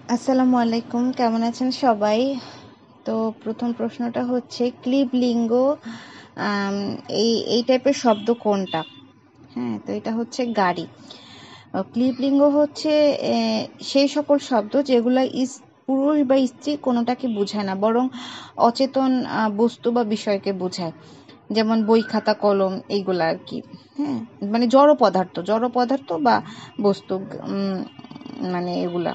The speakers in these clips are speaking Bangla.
আসসালামু আলাইকুম, কেমন আছেন সবাই? তো প্রথম প্রশ্নটা হচ্ছে ক্লিবলিঙ্গ এই টাইপের শব্দ কোনটা? হ্যাঁ, তো এটা হচ্ছে গাড়ি। ক্লিবলিঙ্গ হচ্ছে সেই সকল শব্দ যেগুলো পুরুষ বা স্ত্রী কোনোটাকে বোঝায় না, বরং অচেতন বস্তু বা বিষয়কে বোঝায়। যেমন বই, খাতা, কলম এইগুলা আর কি। হ্যাঁ, মানে জড় পদার্থ বা বস্তু, মানে এগুলা।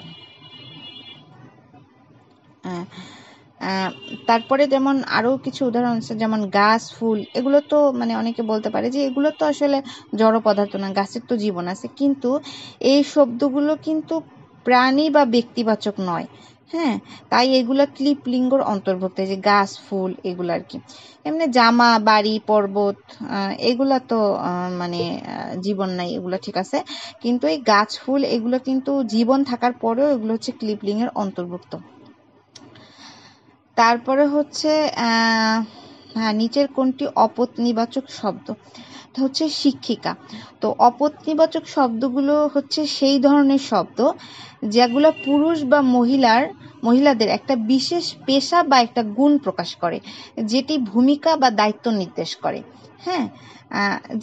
হ্যাঁ, তারপরে যেমন আরো কিছু উদাহরণ আছে, যেমন গাছ, ফুল, এগুলো তো মানে অনেকে বলতে পারে যে এগুলো তো আসলে জড় পদার্থ না, গাছের তো জীবন আছে, কিন্তু এই শব্দগুলো কিন্তু প্রাণী বা ব্যক্তিবাচক নয়। হ্যাঁ, তাই এগুলা ক্লিবলিঙ্গর অন্তর্ভুক্ত, যে গাছ, ফুল এগুলো আর কি। এমনি জামা, বাড়ি, পর্বত, এগুলা তো মানে জীবন নাই, এগুলো ঠিক আছে, কিন্তু এই গাছ, ফুল এগুলো কিন্তু জীবন থাকার পরেও এগুলো হচ্ছে ক্লিবলিঙ্গের অন্তর্ভুক্ত। তারপরে হচ্ছে হ্যাঁ, নিচের কোনটি অপথনিবাচক শব্দ? হচ্ছে শিক্ষিকা। তো অপথনিবাচক শব্দগুলো হচ্ছে সেই ধরনের শব্দ যেগুলো পুরুষ বা মহিলাদের একটা বিশেষ পেশা বা একটা গুণ প্রকাশ করে, যেটি ভূমিকা বা দায়িত্ব নির্দেশ করে। হ্যাঁ,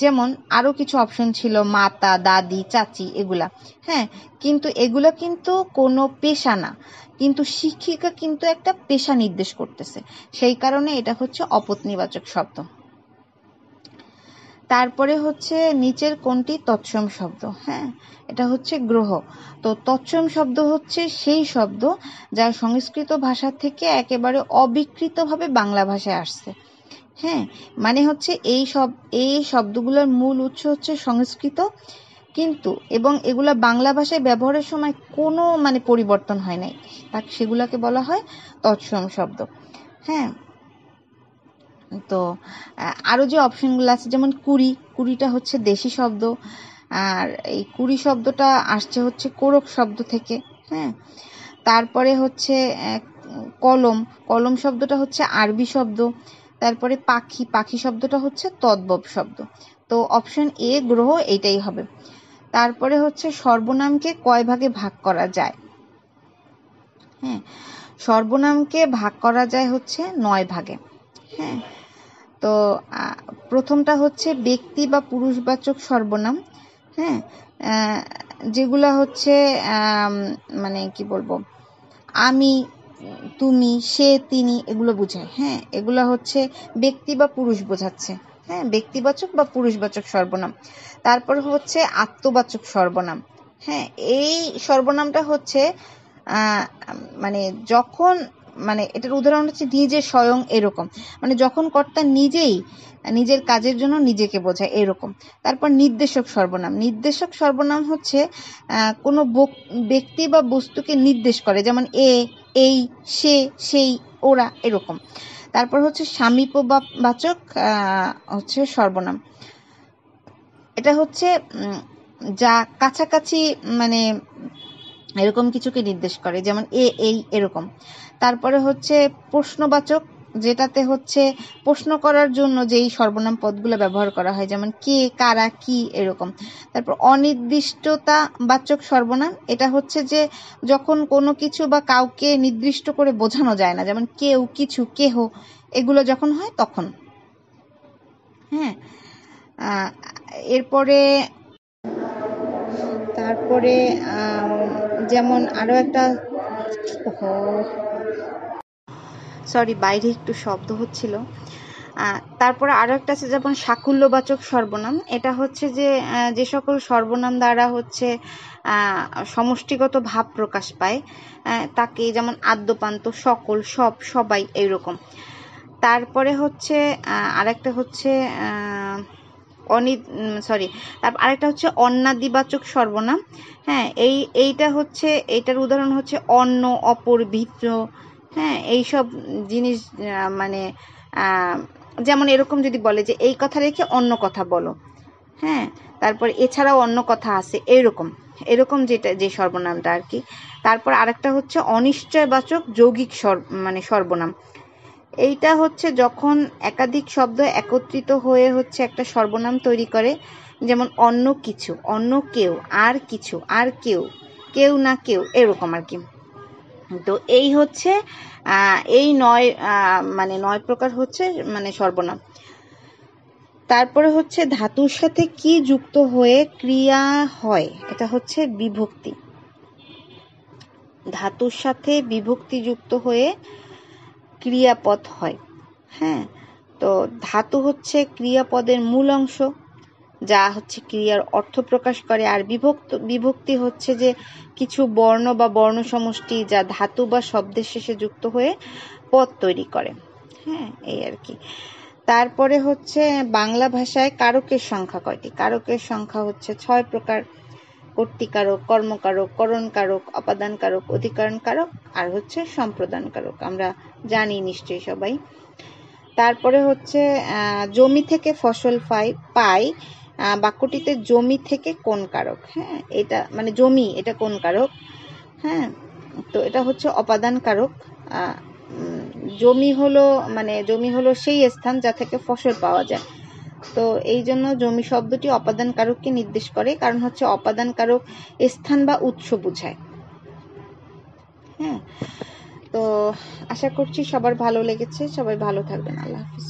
যেমন আরো কিছু অপশন ছিল, মাতা, দাদি, চাচি, এগুলা। হ্যাঁ, কিন্তু এগুলা কিন্তু কোনো পেশা না, কিন্তু শিক্ষিকা কিন্তু একটা পেশা নির্দেশ করতেছে, সেই কারণে এটা হচ্ছে অপথনিবাচক শব্দ। তারপরে হচ্ছে নিচের কোনটি তৎসম শব্দ? হ্যাঁ, এটা হচ্ছে গ্রহ। তো তৎসম শব্দ হচ্ছে সেই শব্দ যা সংস্কৃত ভাষা থেকে একেবারে অবিকৃতভাবে বাংলা ভাষায় আসছে। হ্যাঁ, মানে হচ্ছে এই শব্দগুলোর মূল উৎস হচ্ছে সংস্কৃত, কিন্তু এবং এগুলা বাংলা ভাষায় ব্যবহারের সময় কোনো মানে পরিবর্তন হয় নাই, সেগুলাকে বলা হয় তৎসম শব্দ। হ্যাঁ, তো আরো যে অপশনগুলো আছে, যেমন কুড়িটা হচ্ছে দেশি শব্দ, আর এই কুড়ি শব্দটা আসছে হচ্ছে কোরক শব্দ থেকে। হ্যাঁ, তারপরে হচ্ছে কলম শব্দটা হচ্ছে আরবি শব্দ। তারপরে পাখি শব্দটা হচ্ছে তদ্ভব শব্দ। তো অপশন এ গ্রহ, এইটাই হবে। তারপরে হচ্ছে সর্বনামকে কয় ভাগে ভাগ করা যায়? হ্যাঁ, সর্বনামকে ভাগ করা যায় হচ্ছে 9 ভাগে। হ্যাঁ, তো প্রথমটা হচ্ছে ব্যক্তি বা পুরুষবাচক সর্বনাম। হ্যাঁ, যেগুলা হচ্ছে মানে কি বলবো, আমি, তুমি, সে, তিনি, এগুলো বোঝায়। হ্যাঁ, এগুলো হচ্ছে ব্যক্তি বা পুরুষ বোঝাচ্ছে। হ্যাঁ, ব্যক্তিবাচক বা পুরুষবাচক সর্বনাম। তারপর হচ্ছে আত্মবাচক সর্বনাম। হ্যাঁ, এই সর্বনামটা হচ্ছে মানে যখন, মানে এটার উদাহরণ হচ্ছে নিজে, স্বয়ং, এরকম, মানে যখন কর্তা নিজেই নিজের কাজের জন্য নিজেকে বোঝায়, এরকম। তারপর নির্দেশক সর্বনাম হচ্ছে কোনো ব্যক্তি বা বস্তুকে নির্দেশ করে, যেমন এই, সে, সেই, ওরা, এরকম। তারপর হচ্ছে সামীপ্যবাচক হচ্ছে সর্বনাম। এটা হচ্ছে যা কাছাকাছি, মানে এরকম কিছুকে নির্দেশ করে, যেমন এই, এরকম। তারপরে হচ্ছে প্রশ্নবাচক, যেটাতে হচ্ছে প্রশ্ন করার জন্য যেই সর্বনাম পদগুলো ব্যবহার করা হয়, যেমন কে, কারা, কি, এরকম। তারপর অনির্দিষ্টতা বাচক সর্বনাম, এটা হচ্ছে যে যখন কোনো কিছু বা কাউকে নির্দিষ্ট করে বোঝানো যায় না, যেমন কেউ, কিছু, কেহ, এগুলো যখন হয় তখন। হ্যাঁ, এরপরে তারপরে যেমন আরো একটা, সরি বাইরে একটু শব্দ হচ্ছিল। তারপরে আরো একটা আছে, যেমন সাকুল্যবাচক সর্বনাম। এটা হচ্ছে যে সকল সর্বনাম দ্বারা হচ্ছে সমষ্টিগত ভাব প্রকাশ পায়, তাকে, যেমন আদ্যপান্ত, সকল, সব, সবাই, এইরকম। তারপরে হচ্ছে আরেকটা হচ্ছে আরেকটা হচ্ছে অন্নাদিবাচক সর্বনাম। হ্যাঁ, এইটার উদাহরণ হচ্ছে অন্য, অপর, ভিন্ন। হ্যাঁ, এইসব জিনিস, মানে যেমন এরকম যদি বলে যে এই কথা রেখে অন্য কথা বলো। হ্যাঁ, তারপর এছাড়াও অন্য কথা আছে, এরকম যে সর্বনামটা আর কি। তারপর আরেকটা হচ্ছে অনিশ্চয়বাচক যৌগিক মানে সর্বনাম। এইটা হচ্ছে যখন একাধিক শব্দ একত্রিত হয়ে হচ্ছে একটা সর্বনাম তৈরি করে, যেমন অন্য কিছু, অন্য কেউ, আর কিছু, আর কেউ, কেউ না কেউ, এরকম আর কি। তো এই হচ্ছে এই 9 প্রকার হচ্ছে মানে সর্বনাম। তারপরে হচ্ছে ধাতুর সাথে কি যুক্ত হয়ে ক্রিয়া হয়, এটা হচ্ছে বিভক্তি। ধাতুর সাথে বিভক্তি যুক্ত হয়ে ক্রিয়াপদ হয়। হ্যাঁ, তো ধাতু হচ্ছে ক্রিয়াপদের মূল অংশ, যা হচ্ছে ক্রিয়ার অর্থ প্রকাশ করে। আর বিভক্তি হচ্ছে যে কিছু বর্ণ বা বর্ণ সমষ্টি যা ধাতু বা শব্দের শেষে যুক্ত হয়ে পদ তৈরি করে। হ্যাঁ, এই আর কি। তারপরে হচ্ছে বাংলা ভাষায় কারকের সংখ্যা কয়টি? কারকের সংখ্যা হচ্ছে 6 প্রকার। কর্তৃকারক, কর্মকারক, করণকারক, অপাদানকারক, অধিকরণকারক আর হচ্ছে সম্প্রদানকারক। আমরা জানি নিশ্চয়ই সবাই। তারপরে হচ্ছে জমি থেকে ফসল পাই, বাক্যটিতে জমি থেকে কোন কারক? হ্যাঁ, এটা মানে জমি, এটা কোন কারক? হ্যাঁ, তো এটা হচ্ছে অপাদান কারক। জমি হলো সেই স্থান যা থেকে ফসল পাওয়া যায়। তো এই জন্য জমি শব্দটি অপাদান কারককে নির্দেশ করে, কারণ হচ্ছে অপাদান কারক স্থান বা উৎস বোঝায়। হ্যাঁ, তো আশা করছি সবার ভালো লেগেছে। সবাই ভালো থাকবেন। আল্লাহ হাফিজ।